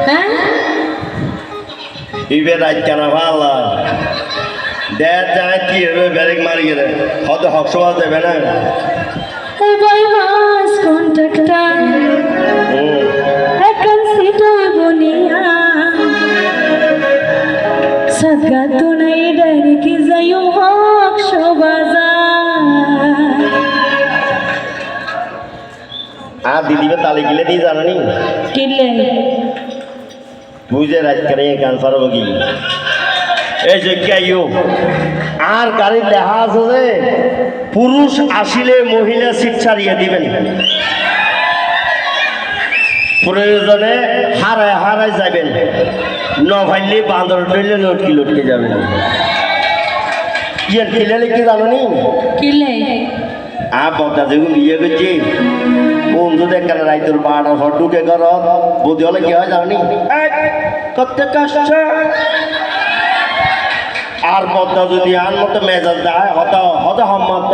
হ্যাঁ ইবে রাত কেন ভালো দেড় যায় কি হবে ব্যারেক মারি গেলে হয়তো হক সভা দেবে না এবার বাস কন্ট্রাক্টর এখন সিটো বনিয়া সদগা তো নাই ডাইরেক্ট যাইও হক সবাজার আর দিদিবে তালে গিলে দিয়ে জানানি কিনলে বুঝে রাত কেন গান পারবো কি এই যে কেউ আর গাড়ির লেখা আছে যে পুরুষ আসিলে মহিলা সিট ছাড়িয়ে দিবেন প্রয়োজনে হারায় হারায় যাবেন ন ভাইলে বাঁদর ডইলে লটকি লটকে যাবেন ইয়ে খিলে কি জানো নি কিনলে বদা যেগুলো বিয়ে করছি বন্ধু দেখার রাইতর বাড়া ঘর ঢুকে ঘর বৌদি হলে কি হয় জানি কত কষ্ট আর বদা যদি আন মতো মেজাজ দেয় হত হত সম্মত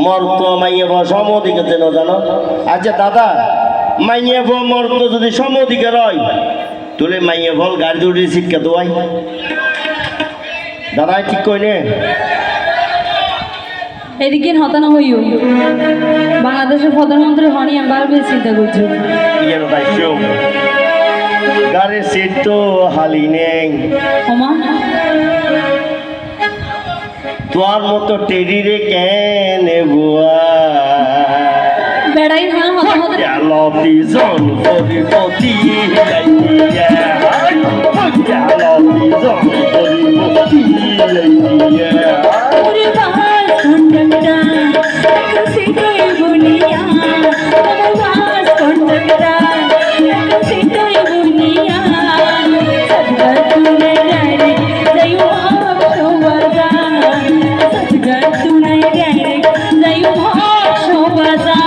মর্ত মাইয়ে সমদিকে চেন জানো আচ্ছা দাদা মাইয়ে মর্ত যদি সমদিকে রয় তুলে মাইয়ে ফল গাড়ি দুটি সিটকে দোয়াই দাদা ঠিক কই নে এদিকে হতানো হইও বাংলাদেশের প্রধানমন্ত্রী হনি আমি বারবার চিন্তা করছি ইয়ের দায়িত্ব গাড়ির সিট তো হালি নেই ওমা তোর মতো টেরিরে কেন বুয়া বেড়াই না হতা হতা লতি জন পরিপতি লতি জন পরিপতি ওরে বাস কন্ট্রাক্টর এখন সিটো বনিয়া ওরে বাস কন্ট্রাক্টর এখন সিটো বনিয়া সদগা তুনে ডাইরেক্ট যাইও হক সবাজার সদগা তুনে ডাইরেক্ট যাইও হক সবাজার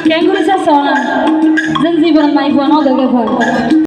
Kenguru sa sona, zanzibar mai buano daga